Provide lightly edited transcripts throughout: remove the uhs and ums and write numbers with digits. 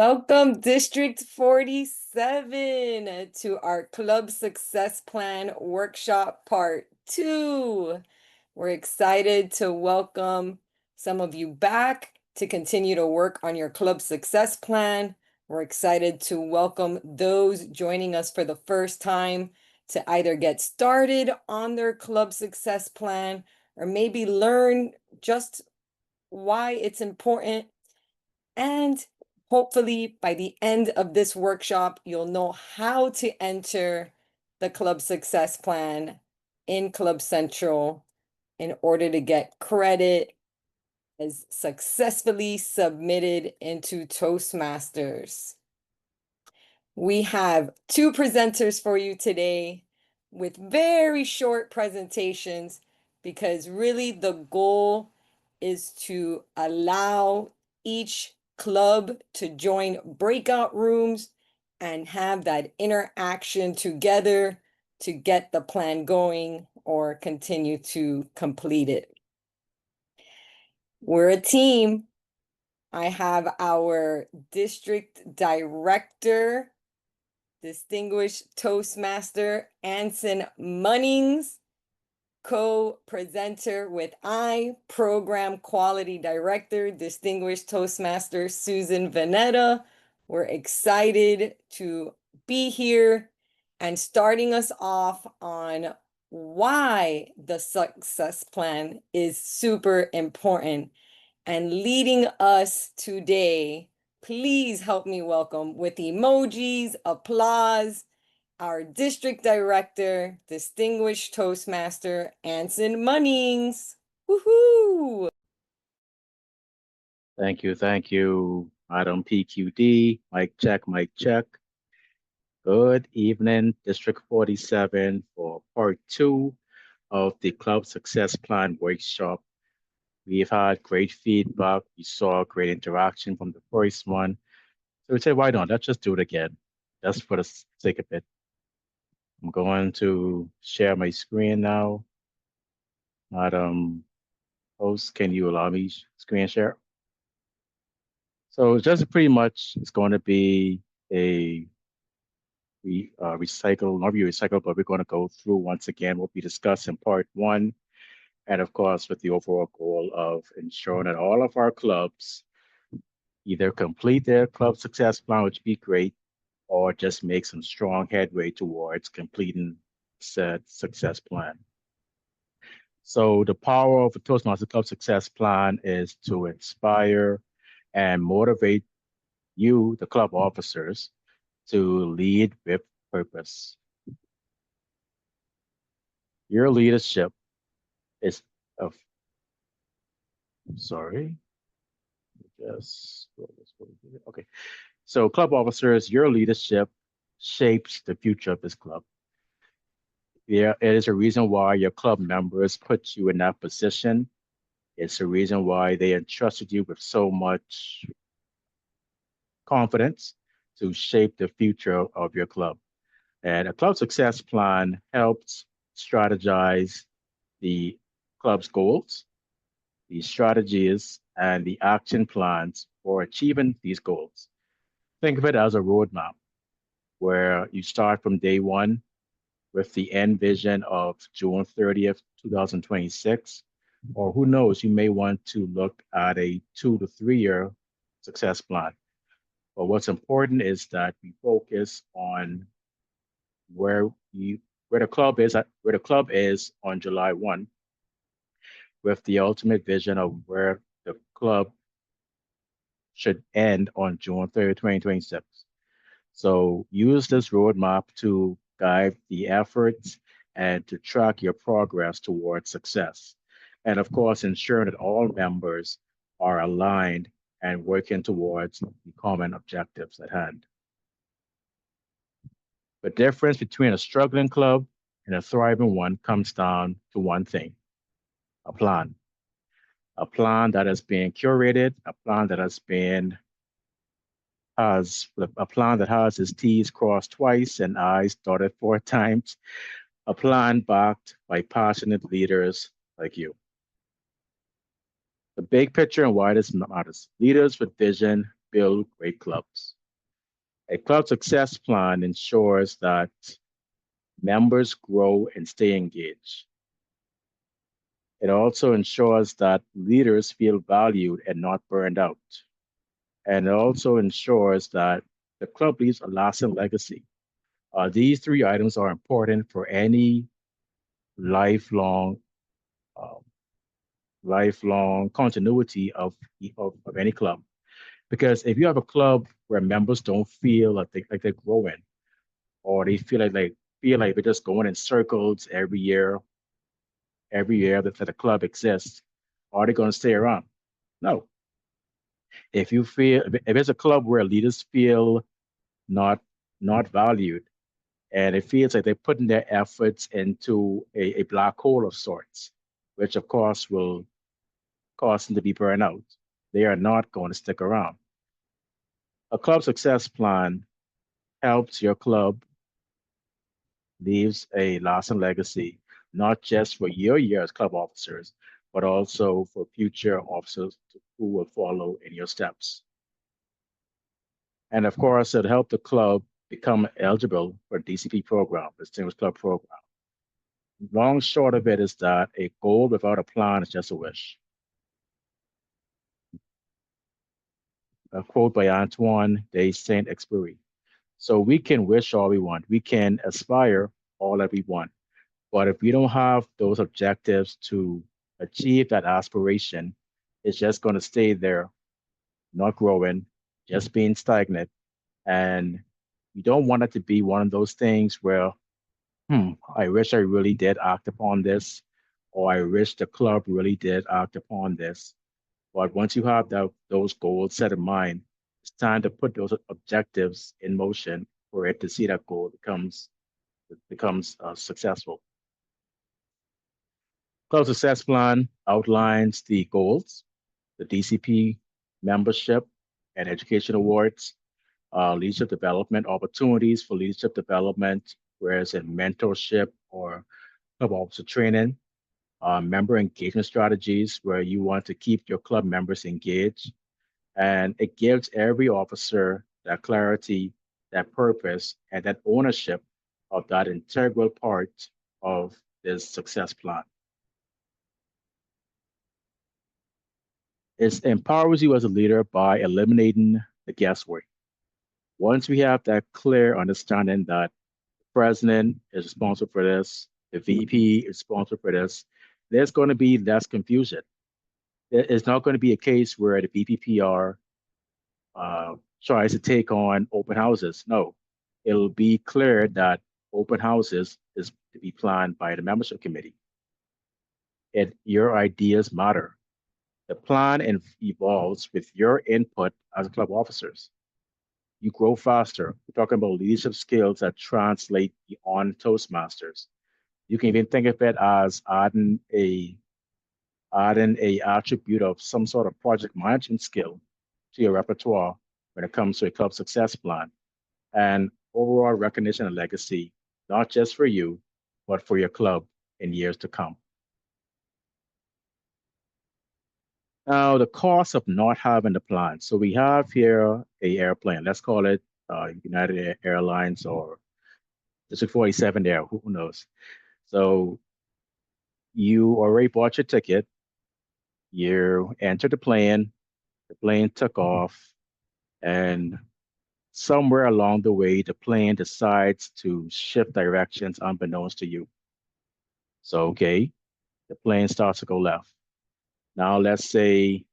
Welcome, District 47, to our Club Success Plan Workshop Part 2. We're excited to welcome some of you back to continue to work on your Club Success Plan. We're excited to welcome those joining us for the first time to either get started on their Club Success Plan or maybe learn just why it's important. And hopefully by the end of this workshop, you'll know how to enter the Club Success Plan in Club Central in order to get credit as successfully submitted into Toastmasters. We have two presenters for you today with very short presentations because really the goal is to allow each club to join breakout rooms and have that interaction together to get the plan going or continue to complete it. We're a team. I have our district director, distinguished Toastmaster Anson Munnings, co-presenter with Program Quality Director, distinguished Toastmaster Susan Vanetta. We're excited to be here and starting us off on why the success plan is super important. And leading us today, please help me welcome with emojis, applause, our district director, distinguished Toastmaster, Anson Munnings. Woohoo! Thank you, Madam PQD. Mic check, mic check. Good evening, District 47 for part 2 of the Club Success Plan Workshop. We've had great feedback. We saw great interaction from the first one. So we said, why not? Let's just do it again, just for the sake of it. I'm going to share my screen now. Madam Host, can you allow me screen share? So just pretty much, it's going to be a recycle, not really recycle, but we're going to go through once again what we discussed in part 1. And of course, with the overall goal of ensuring that all of our clubs either complete their club success plan, which would be great, or just make some strong headway towards completing said success plan. So the power of the Toastmaster Club Success Plan is to inspire and motivate you, the club officers, to lead with purpose. Your leadership is of, sorry, just, okay. So club officers, your leadership shapes the future of this club. Yeah, it is a reason why your club members put you in that position. It's a reason why they entrusted you with so much confidence to shape the future of your club. And a club success plan helps strategize the club's goals, the strategies, and the action plans for achieving these goals. Think of it as a roadmap where you start from day one with the end vision of June 30th, 2026. Or who knows, you may want to look at a 2 to 3 year success plan. But what's important is that we focus on where the club is on July 1, with the ultimate vision of where the club should end on June 30, 2026. So use this roadmap to guide the efforts and to track your progress towards success. And of course, ensuring that all members are aligned and working towards the common objectives at hand. The difference between a struggling club and a thriving one comes down to one thing: a plan. A plan that has been curated, a plan that has its T's crossed twice and I's dotted 4 times, a plan backed by passionate leaders like you. The big picture and why this matters: leaders with vision build great clubs. A club success plan ensures that members grow and stay engaged. It also ensures that leaders feel valued and not burned out. And it also ensures that the club leaves a lasting legacy. These three items are important for any lifelong, uh, lifelong continuity of any club. Because if you have a club where members don't feel like they're growing, or they feel like they're just going in circles every year that the club exists, are they going to stay around? No. If it's a club where leaders feel not not valued, and it feels like they're putting their efforts into a black hole of sorts, which of course will cause them to be burned out. They are not going to stick around. A club success plan helps your club leaves a lasting legacy, not just for your year as club officers, but also for future officers who will follow in your steps. And of course, it helped the club become eligible for DCP program, the Distinguished Club Program. Long short of it is that a goal without a plan is just a wish. A quote by Antoine de Saint-Exupéry. So we can wish all we want. We can aspire all that we want. But if we don't have those objectives to achieve that aspiration, it's just going to stay there, not growing, just being stagnant. And you don't want it to be one of those things where, I wish I really did act upon this, or I wish the club really did act upon this. But once you have those goals set in mind, it's time to put those objectives in motion for it to see that goal becomes successful. Club Success Plan outlines the goals, the DCP membership and education awards, leadership development opportunities for leadership development, whereas in mentorship or club officer training, member engagement strategies where you want to keep your club members engaged. And it gives every officer that clarity, that purpose, and that ownership of that integral part of this success plan. It empowers you as a leader by eliminating the guesswork. Once we have that clear understanding that the president is responsible for this, the VP is responsible for this, there's going to be less confusion. It's not going to be a case where the BPPR tries to take on open houses. No, it'll be clear that open houses is to be planned by the membership committee. Your ideas matter. The plan evolves with your input as club officers. You grow faster. We're talking about leadership skills that translate beyond Toastmasters. You can even think of it as adding a attribute of some sort of project management skill to your repertoire when it comes to a club success plan and overall recognition and legacy, not just for you, but for your club in years to come. Now, the cost of not having the plan. So we have here a airplane. Let's call it United Airlines or District 47 there, who knows? So you already bought your ticket, you entered the plane took off, and somewhere along the way, the plane decides to shift directions unbeknownst to you. So, okay, the plane starts to go left. Now, let's say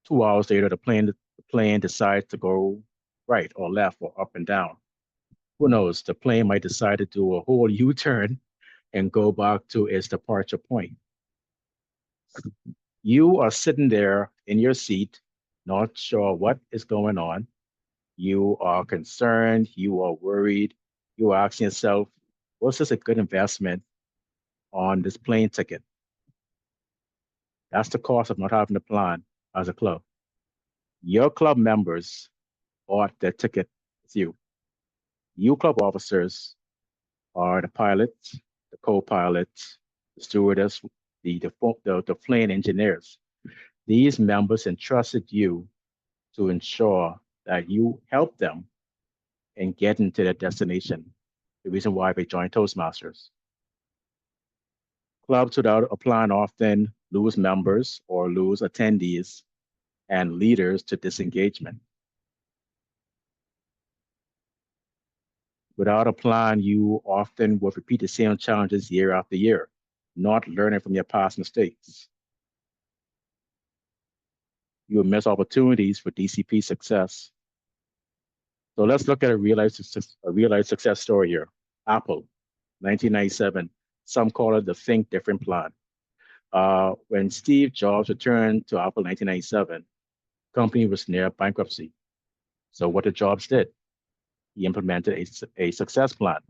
2 hours later, the plane decides to go right or left or up and down. Who knows? The plane might decide to do a whole U-turn and go back to its departure point. You are sitting there in your seat, not sure what is going on. You are concerned, you are worried, you are asking yourself, was this a good investment on this plane ticket? That's the cost of not having a plan as a club. Your club members bought their ticket with you. You club officers are the pilots, the co-pilots, the stewardess, the plane engineers. These members entrusted you to ensure that you help them in getting to their destination. The reason why they join Toastmasters. Clubs without a plan often lose members or lose attendees and leaders to disengagement. Without a plan, you often will repeat the same challenges year after year, not learning from your past mistakes. You will miss opportunities for DCP success. So let's look at a real life success story here. Apple, 1997. Some call it the Think Different plan. When Steve Jobs returned to Apple in 1997, company was near bankruptcy. So what the Jobs did, he implemented a success plan.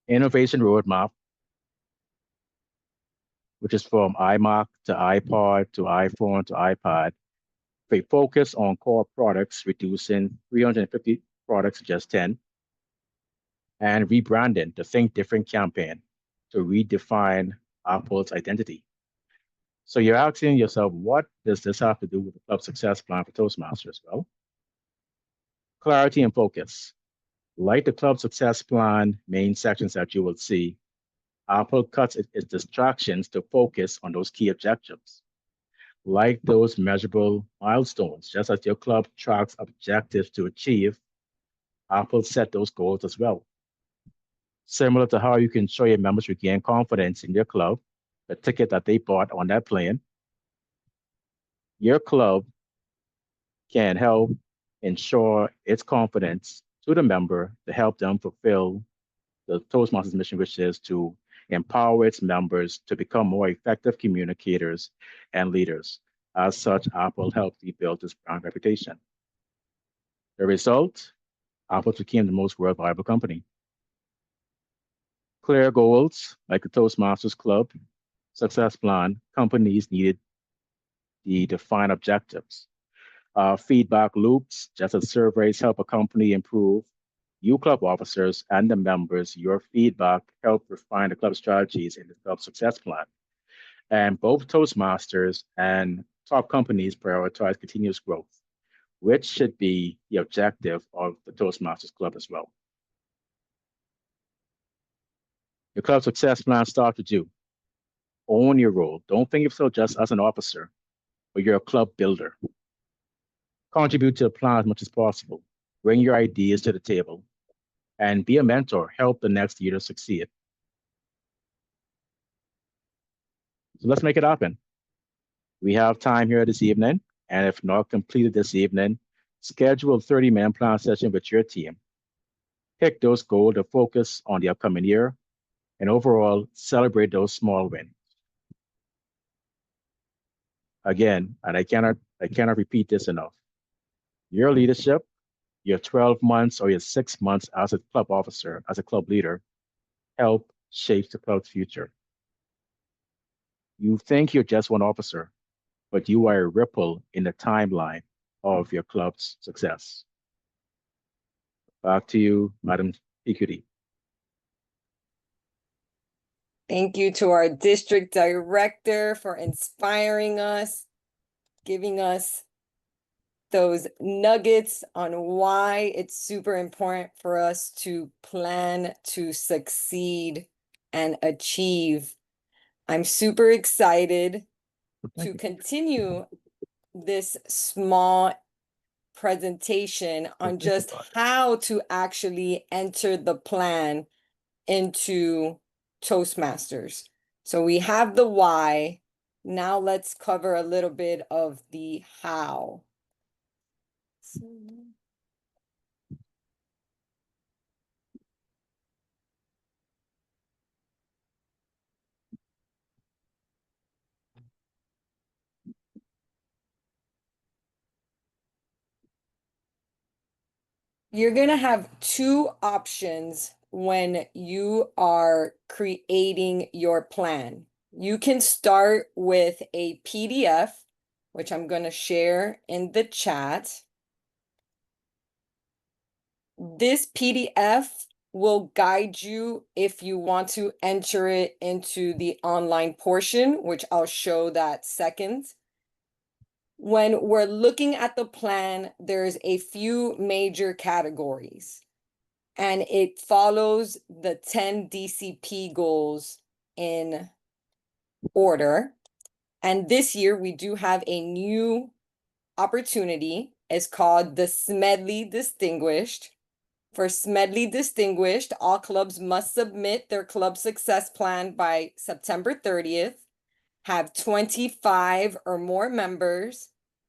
Innovation roadmap, which is from iMac to iPod to iPhone to iPad. They focus on core products, reducing 350 products to just 10, and rebranding the Think Different campaign to redefine Apple's identity. So you're asking yourself, what does this have to do with the club success plan for Toastmasters? Well, clarity and focus. Like the club success plan main sections that you will see, Apple cuts its distractions to focus on those key objectives. Like those measurable milestones, just as your club tracks objectives to achieve, Apple set those goals as well. Similar to how you can show your members regain confidence in your club, the ticket that they bought on that plane, your club can help ensure its confidence to the member to help them fulfill the Toastmasters mission, which is to empower its members to become more effective communicators and leaders. As such, Apple helped rebuild its brand reputation. The result, Apple became the most world-viable company. Clear goals, like the Toastmasters Club, success plan, companies needed the defined objectives. Feedback loops, just as surveys help a company improve, you club officers and the members, your feedback help refine the club strategies in the club success plan. And both Toastmasters and top companies prioritize continuous growth, which should be the objective of the Toastmasters Club as well. Your club success plan starts with you. Own your role. Don't think of yourself just as an officer, but you're a club builder. Contribute to the plan as much as possible. Bring your ideas to the table and be a mentor. Help the next leader succeed. So let's make it happen. We have time here this evening, and if not completed this evening, schedule a 30-minute plan session with your team. Pick those goals to focus on the upcoming year, and overall celebrate those small wins. Again, and I cannot repeat this enough. Your leadership, your 12 months or your 6 months as a club officer, as a club leader, help shape the club's future. You think you're just one officer, but you are a ripple in the timeline of your club's success. Back to you, Madam PQD. Thank you to our district director for inspiring us, giving us those nuggets on why it's super important for us to plan to succeed and achieve. I'm super excited to continue this small presentation on just how to actually enter the plan into Toastmasters. So we have the why. Now let's cover a little bit of the how. You're going to have two options when you are creating your plan. You can start with a PDF, which I'm going to share in the chat. This PDF will guide you if you want to enter it into the online portion, which I'll show that second. When we're looking at the plan, there's a few major categories, and it follows the 10 DCP goals in order. And this year we do have a new opportunity. It's called the Smedley Distinguished. For Smedley Distinguished, all clubs must submit their club success plan by September 30th, have 25 or more members,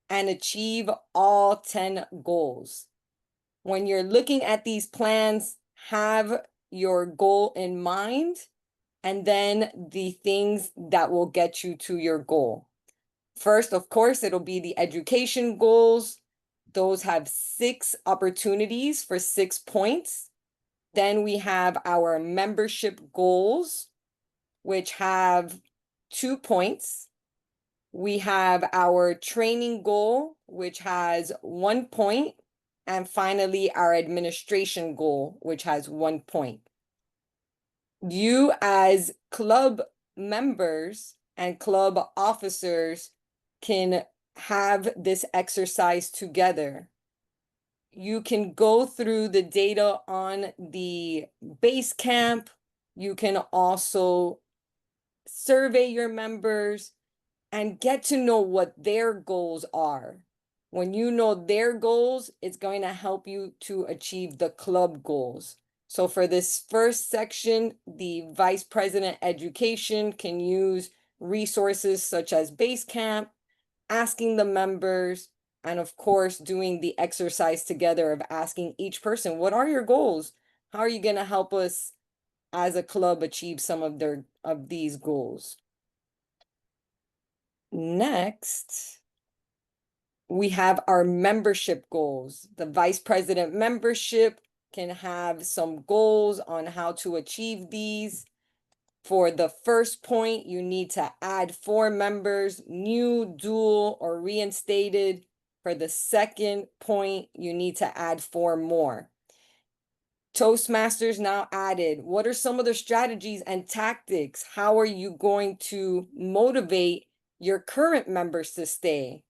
and achieve all 10 goals. When you're looking at these plans, have your goal in mind and then the things that will get you to your goal. First, of course, it'll be the education goals. Those have 6 opportunities for 6 points. Then we have our membership goals, which have 2 points. We have our training goal, which has 1 point. And finally, our administration goal, which has 1 point. You, as club members and club officers, can have this exercise together. You can go through the data on the base camp. You can also survey your members and get to know what their goals are. When you know their goals, it's going to help you to achieve the club goals. So for this first section, the Vice President Education can use resources such as Basecamp, asking the members, and of course, doing the exercise together of asking each person, what are your goals? How are you going to help us as a club achieve some of these goals? Next, we have our membership goals. The vice president membership can have some goals on how to achieve these. For the first point, you need to add 4 members, new, dual, or reinstated. For the second point, you need to add 4 more. Toastmasters now added. What are some of the strategies and tactics? How are you going to motivate your current members to stay?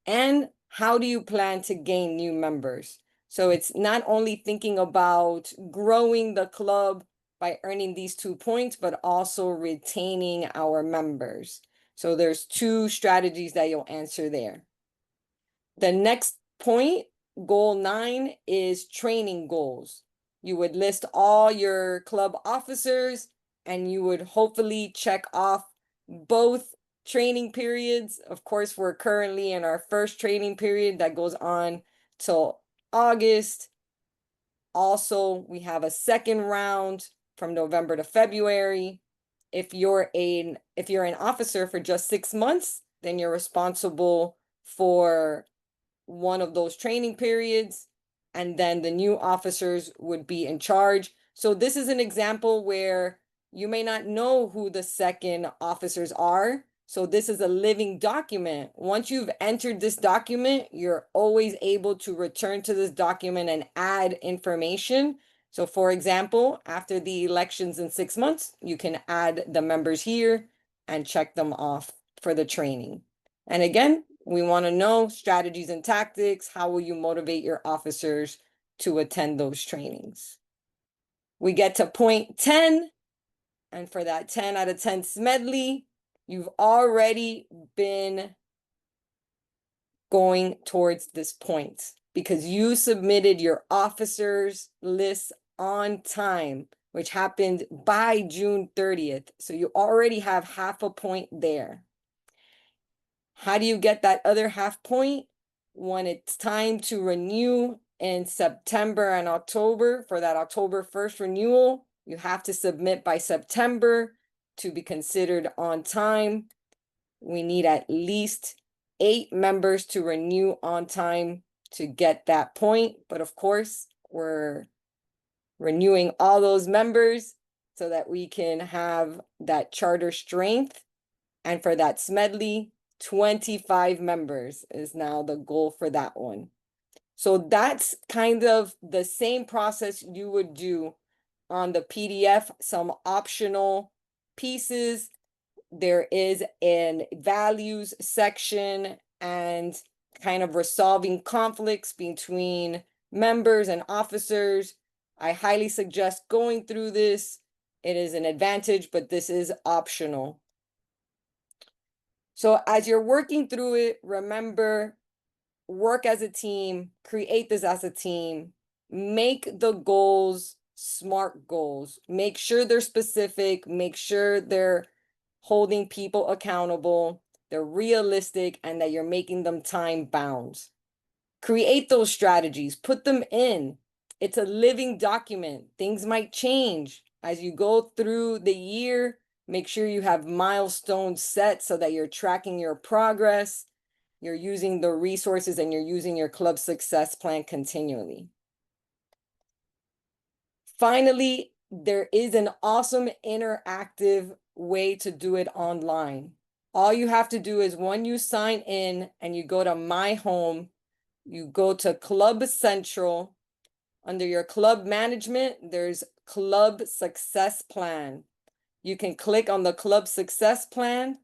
And how do you plan to gain new members? So it's not only thinking about growing the club by earning these 2 points, but also retaining our members. So there's 2 strategies that you'll answer there. The next point, goal 9, is training goals. You would list all your club officers and you would hopefully check off both training periods. Of course, we're currently in our first training period that goes on till August. Also, we have a second round from November to February. If you're an officer for just 6 months, then you're responsible for one of those training periods, and then the new officers would be in charge. So this is an example where you may not know who the second officers are. So this is a living document. Once you've entered this document, you're always able to return to this document and add information. So for example, after the elections in 6 months, you can add the members here and check them off for the training. And again, we want to know strategies and tactics. How will you motivate your officers to attend those trainings? We get to point 10. And for that 10 out of 10 Smedley, you've already been going towards this point because you submitted your officers list on time, which happened by June 30th. So you already have half a point there. How do you get that other half point? When it's time to renew in September and October, for that October 1st renewal, you have to submit by September to be considered on time. We need at least 8 members to renew on time to get that point. But of course, we're renewing all those members so that we can have that charter strength. And for that Smedley, 25 members is now the goal for that one. So that's kind of the same process you would do on the PDF, some optional pieces. There is an values section and kind of resolving conflicts between members and officers. I highly suggest going through this. It is an advantage, but this is optional. So as you're working through it, remember, work as a team, create this as a team, make the goals smart goals. Make sure they're specific, make sure they're holding people accountable, they're realistic, and that you're making them time bound. Create those strategies, put them in. It's a living document. Things might change as you go through the year. Make sure you have milestones set so that you're tracking your progress. You're using the resources and you're using your club success plan continually. Finally, there is an awesome interactive way to do it online. All you have to do is when you sign in and you go to My Home, you go to Club Central. Under your club management, there's Club Success Plan. You can click on the Club Success Plan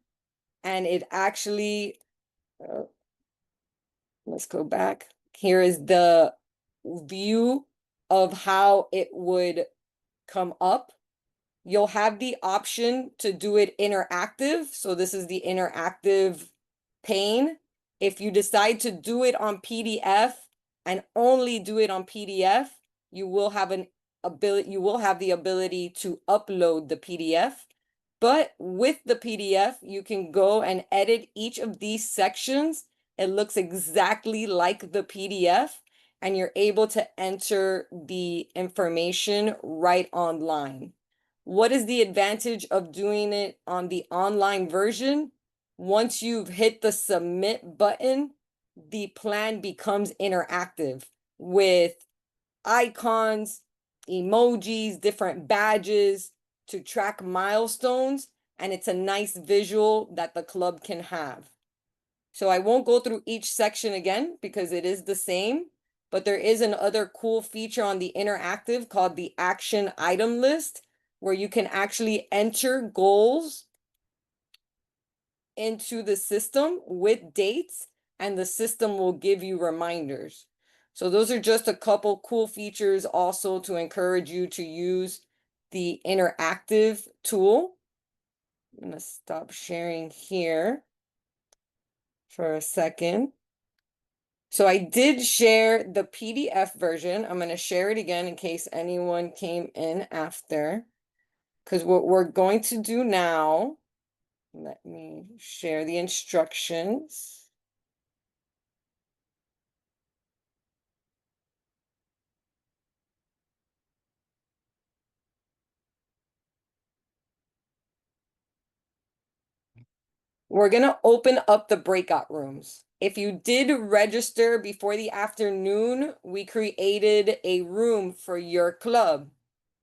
and it actually, let's go back. Here is the view of how it would come up. You'll have the option to do it interactive. So this is the interactive pane. If you decide to do it on PDF and only do it on PDF, you will have the ability to upload the PDF. But with the PDF, you can go and edit each of these sections. It looks exactly like the PDF, and you're able to enter the information right online. What is the advantage of doing it on the online version? Once you've hit the submit button, the plan becomes interactive with icons, emojis, different badges to track milestones, and it's a nice visual that the club can have. So I won't go through each section again because it is the same, but there is another cool feature on the interactive called the action item list, where you can actually enter goals into the system with dates, and the system will give you reminders. So those are just a couple cool features also to encourage you to use the interactive tool. I'm gonna stop sharing here for a second. So I did share the PDF version. I'm going to share it again in case anyone came in after. Because what we're going to do now, let me share the instructions. We're going to open up the breakout rooms. If you did register before the afternoon, we created a room for your club.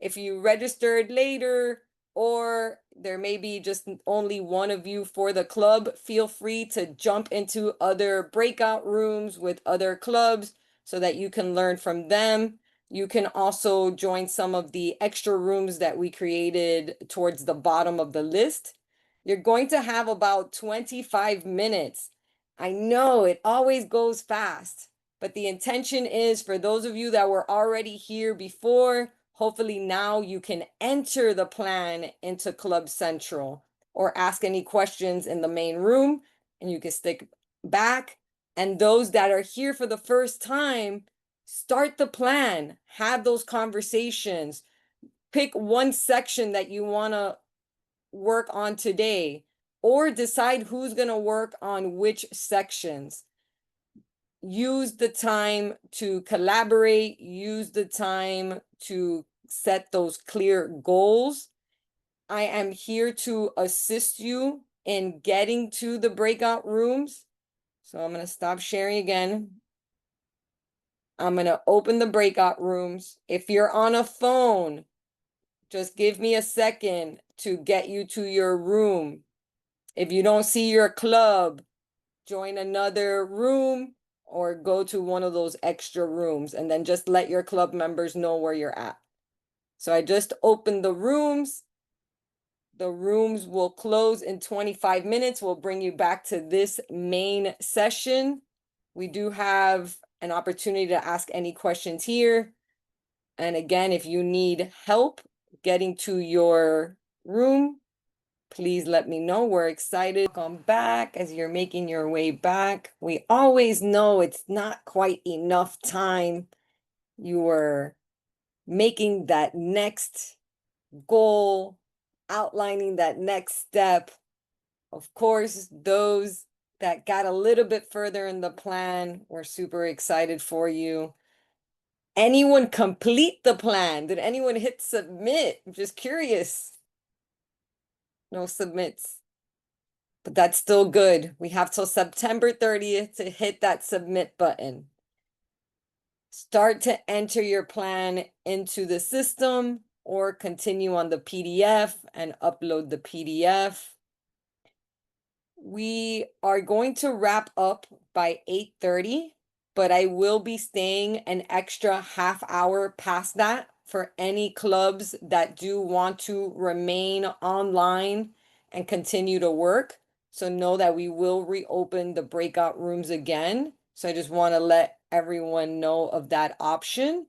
If you registered later, or there may be just only one of you for the club, feel free to jump into other breakout rooms with other clubs so that you can learn from them. You can also join some of the extra rooms that we created towards the bottom of the list. You're going to have about 25 minutes. I know it always goes fast, but the intention is for those of you that were already here before, hopefully now you can enter the plan into Club Central or ask any questions in the main room and you can stick back. And those that are here for the first time, start the plan, have those conversations, pick one section that you want to work on today, or decide who's going to work on which sections. Use the time to collaborate, use the time to set those clear goals. I am here to assist you in getting to the breakout rooms. So I'm going to stop sharing again. I'm going to open the breakout rooms. If you're on a phone, just give me a second to get you to your room. If you don't see your club, join another room or go to one of those extra rooms and then just let your club members know where you're at. So I just opened the rooms. The rooms will close in 25 minutes. We'll bring you back to this main session. We do have an opportunity to ask any questions here. And again, if you need help getting to your room, please let me know. We're excited. Come back as you're making your way back. We always know it's not quite enough time. You are making that next goal, outlining that next step. Of course, those that got a little bit further in the plan, we're super excited for you. Anyone complete the plan? Did anyone hit submit? I'm just curious. No submits, but that's still good. We have till September 30th to hit that submit button. Start to enter your plan into the system or continue on the PDF and upload the PDF. We are going to wrap up by 8:30, but I will be staying an extra half hour past that for any clubs that do want to remain online and continue to work. So know that we will reopen the breakout rooms again. So I just want to let everyone know of that option.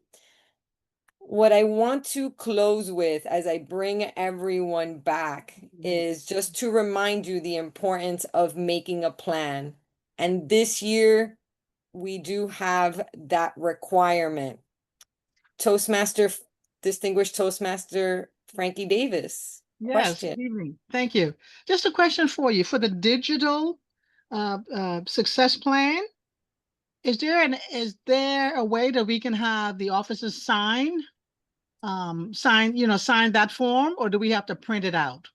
What I want to close with as I bring everyone back is just to remind you the importance of making a plan. And this year, we do have that requirement. Toastmaster, distinguished Toastmaster Frankie Davis, Yes, question. good evening. Thank you. Just a question for you. For the digital success plan, is there a way that we can have the officers sign that form, or do we have to print it out?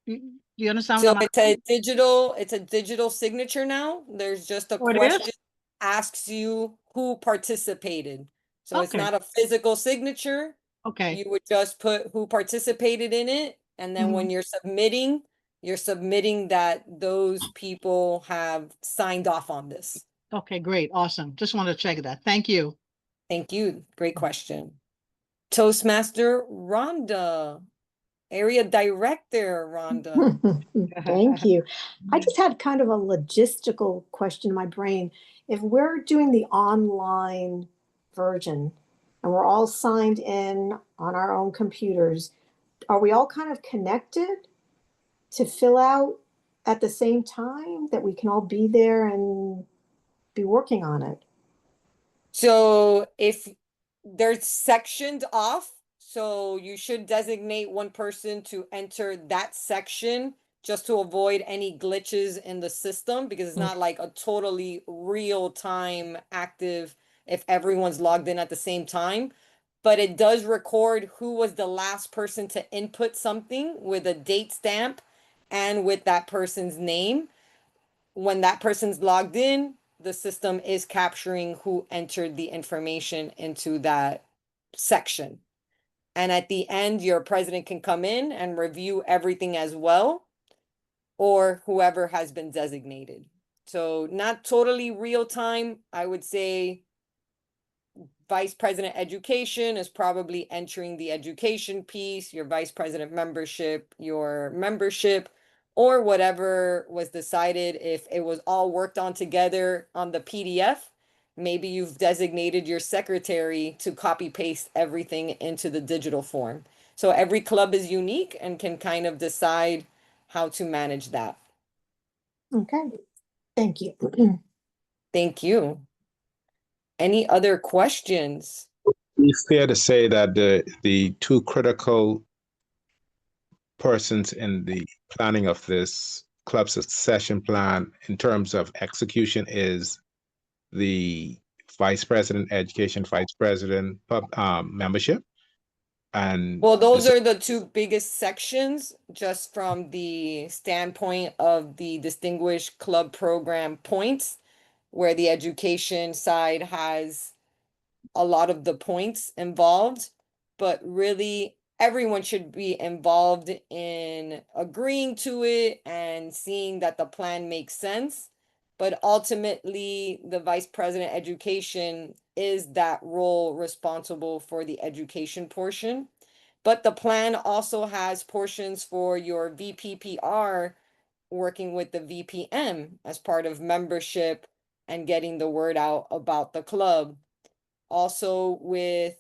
Do you understand what So I'm it's a digital signature now. There's just a Oh, it is? question asks you who participated. So it's Okay, not a physical signature. okay. You would just put who participated in it, and then when Mhm. you're submitting that those people have signed off on this. Okay, great. Awesome. Just wanted to check that. Thank you. Thank you. Great question. Toastmaster Rhonda, Area Director Rhonda. Thank you. I just had kind of a logistical question in my brain. If we're doing the online version and we're all signed in on our own computers, are we all kind of connected to fill out at the same time that we can all be there and be working on it? So if they're sectioned off, so you should designate one person to enter that section just to avoid any glitches in the system because it's not like a totally real time active if everyone's logged in at the same time. But it does record who was the last person to input something with a date stamp and with that person's name. When that person's logged in, the system is capturing who entered the information into that section. And at the end, your president can come in and review everything as well, or whoever has been designated. So, not totally real time. I would say vice president education is probably entering the education piece, your vice president membership, your membership, or whatever was decided. If it was all worked on together on the PDF, maybe you've designated your secretary to copy paste everything into the digital form. So every club is unique and can kind of decide how to manage that. Okay, thank you. Thank you. Any other questions? It's fair to say that the two critical persons in the planning of this club succession plan in terms of execution is the vice president education, vice president membership, and Well, those this. are the two biggest sections, just from the standpoint of the Distinguished Club Program points, where the education side has a lot of the points involved, but really everyone should be involved in agreeing to it and seeing that the plan makes sense. But ultimately, the vice president education is that role responsible for the education portion. But the plan also has portions for your VPPR working with the VPM as part of membership and getting the word out about the club. Also with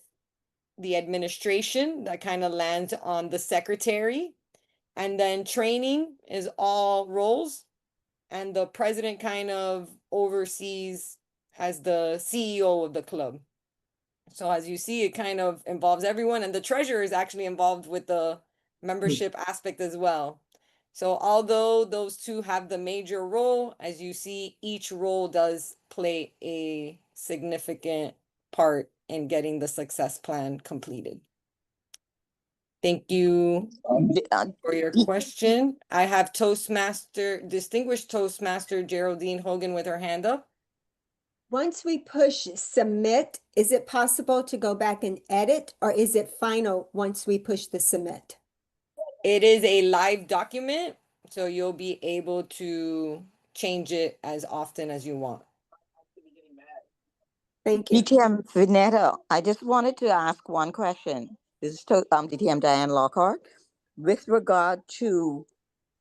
the administration, that kind of lands on the secretary. And then training is all roles. And the president kind of oversees as the CEO of the club. So as you see, it kind of involves everyone, and the treasurer is actually involved with the membership aspect as well. So although those two have the major role, as you see, each role does play a significant part in getting the success plan completed. Thank you for your question. I have distinguished Toastmaster Geraldine Hogan with her hand up. Once we push submit, is it possible to go back and edit, or is it final once we push the submit? It is a live document, so you'll be able to change it as often as you want. Thank you. DTM Vinetta, I just wanted to ask one question. This is DTM Diane Lockhart. With regard to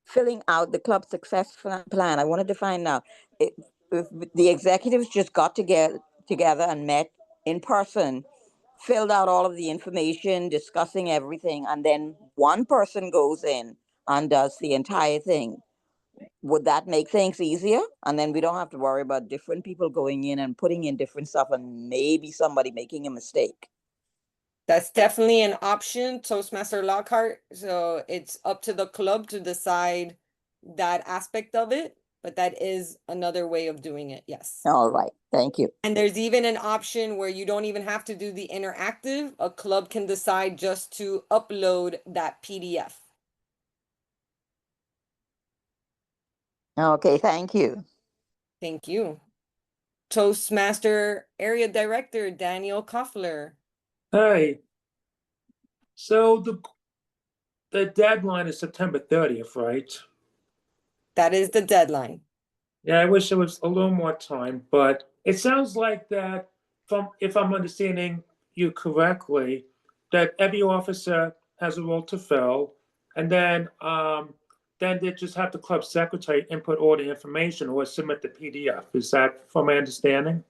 filling out the club success plan, I wanted to find out if the executives just got together and met in person, filled out all of the information, discussing everything, and then one person goes in and does the entire thing. Would that make things easier? And then we don't have to worry about different people going in and putting in different stuff and maybe somebody making a mistake. That's definitely an option, Toastmaster Lockhart. So it's up to the club to decide that aspect of it, but that is another way of doing it, yes. All right, thank you. And there's even an option where you don't even have to do the interactive. A club can decide just to upload that PDF. Okay, thank you. Thank you. Toastmaster Area Director Daniel Koffler. Hi. So the deadline is September 30th, right? That is the deadline. Yeah, I wish there was a little more time, but it sounds like that if I'm understanding you correctly, that every officer has a role to fill, and then they just have the club secretary input all the information or submit the PDF. Is that from my understanding?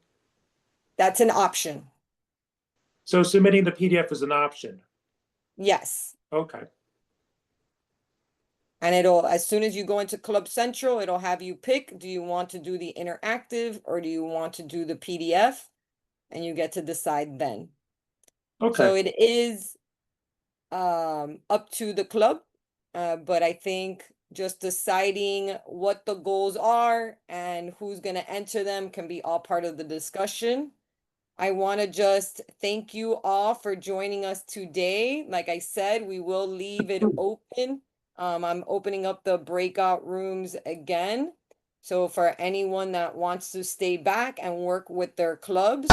That's an option. So submitting the PDF is an option. Yes. Okay. And it'll, as soon as you go into Club Central, it'll have you pick, do you want to do the interactive or do you want to do the PDF? And you get to decide then. Okay. So it is up to the club, but I think just deciding what the goals are and who's going to enter them can be all part of the discussion. I want to just thank you all for joining us today. Like I said, we will leave it open. I'm opening up the breakout rooms again. So for anyone that wants to stay back and work with their clubs.